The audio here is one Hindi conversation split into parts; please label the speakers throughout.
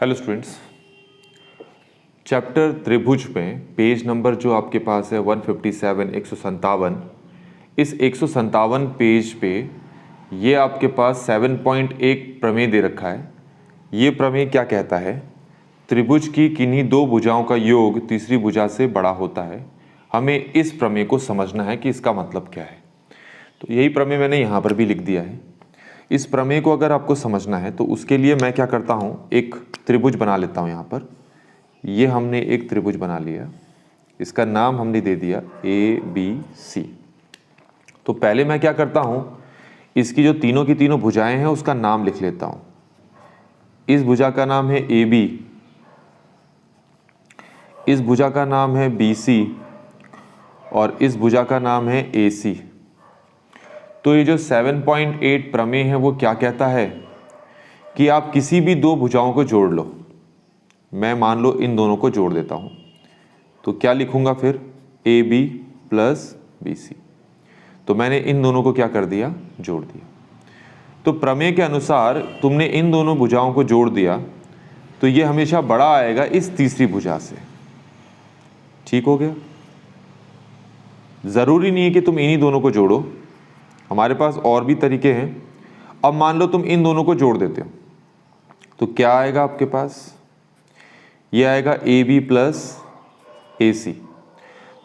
Speaker 1: हेलो स्टूडेंट्स, चैप्टर त्रिभुज में पेज नंबर जो आपके पास है 157 157, इस 157 पेज पे ये आपके पास 7.1 प्रमेय दे रखा है। ये प्रमेय क्या कहता है? त्रिभुज की किन्हीं दो भुजाओं का योग तीसरी भुजा से बड़ा होता है। हमें इस प्रमेय को समझना है कि इसका मतलब क्या है। तो यही प्रमेय मैंने यहाँ पर भी लिख दिया है। इस प्रमेय को अगर आपको समझना है तो उसके लिए मैं क्या करता हूँ, एक त्रिभुज बना लेता हूँ। यहाँ पर ये हमने एक त्रिभुज बना लिया, इसका नाम हमने दे दिया ABC। तो पहले मैं क्या करता हूँ, इसकी जो तीनों की तीनों भुजाएं हैं उसका नाम लिख लेता हूँ। इस भुजा का नाम है AB, इस भुजा का नाम है BC और इस भुजा का नाम है AC। तो ये जो 7.8 प्रमेय है वो क्या कहता है कि आप किसी भी दो भुजाओं को जोड़ लो। मैं मान लो इन दोनों को जोड़ देता हूँ, तो क्या लिखूंगा फिर? AB plus BC। तो मैंने इन दोनों को क्या कर दिया? जोड़ दिया। तो प्रमेय के अनुसार तुमने इन दोनों भुजाओं को जोड़ दिया तो ये हमेशा बड़ा आएगा इस तीसरी भुजा से। ठीक हो गया? ज़रूरी नहीं है कि तुम इन्हीं दोनों को जोड़ो, हमारे पास और भी तरीके हैं। अब मान लो तुम इन दोनों को जोड़ देते हो तो क्या आएगा आपके पास? ये आएगा AB प्लस AC।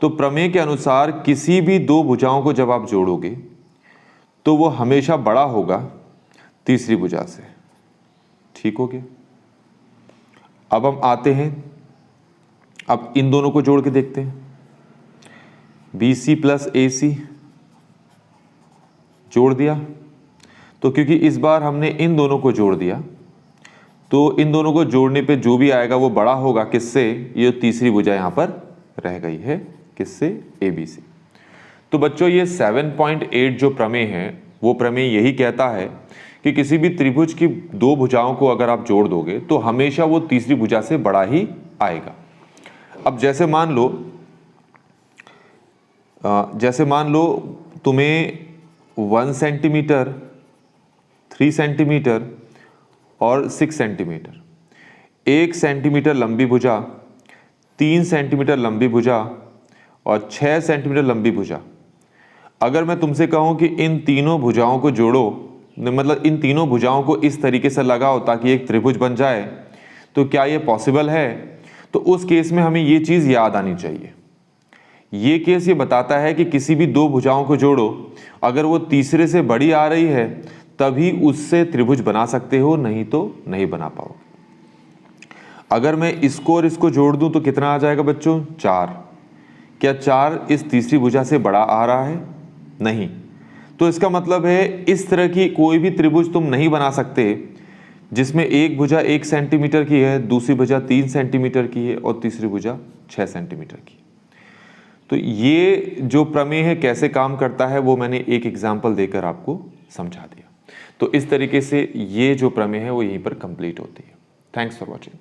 Speaker 1: तो प्रमेय के अनुसार किसी भी दो भुजाओं को जब आप जोड़ोगे तो वो हमेशा बड़ा होगा तीसरी भुजा से। ठीक हो गया? अब हम आते हैं, अब इन दोनों को जोड़ के देखते हैं। BC प्लस AC जोड़ दिया, तो क्योंकि इस बार हमने इन दोनों को जोड़ दिया तो इन दोनों को जोड़ने पे जो भी आएगा वो बड़ा होगा किससे? ये तीसरी भुजा यहां पर रह गई है, किससे? ABC। तो बच्चों ये 7.8 जो प्रमेय है वो प्रमेय यही कहता है कि किसी भी त्रिभुज की दो भुजाओं को अगर आप जोड़ दोगे तो हमेशा वो तीसरी भुजा से बड़ा ही आएगा। अब जैसे मान लो तुम्हें 1 सेंटीमीटर, 3 सेंटीमीटर और 6 सेंटीमीटर, 1 सेंटीमीटर लंबी भुजा, 3 सेंटीमीटर लंबी भुजा और 6 सेंटीमीटर लंबी भुजा। अगर मैं तुमसे कहूं कि इन तीनों भुजाओं को जोड़ो, मतलब इन तीनों भुजाओं को इस तरीके से लगाओ ताकि एक त्रिभुज बन जाए, तो क्या ये पॉसिबल है? तो उस केस में हमें ये चीज़ याद आनी चाहिए। ये केस ये बताता है कि किसी भी दो भुजाओं को जोड़ो, अगर वो तीसरे से बड़ी आ रही है तभी उससे त्रिभुज बना सकते हो, नहीं तो नहीं बना पाओगे। अगर मैं इसको और इसको जोड़ दूं तो कितना आ जाएगा बच्चों? 4। क्या 4 इस तीसरी भुजा से बड़ा आ रहा है? नहीं। तो इसका मतलब है इस तरह की कोई भी त्रिभुज तुम नहीं बना सकते जिसमें एक भुजा 1 सेंटीमीटर की है, दूसरी भुजा 3 सेंटीमीटर की है और तीसरी भुजा 6 सेंटीमीटर की। तो ये जो प्रमेय है कैसे काम करता है वो मैंने एक एग्जाम्पल देकर आपको समझा दिया। तो इस तरीके से ये जो प्रमेय है वो यहीं पर कंप्लीट होती है। Thanks for watching.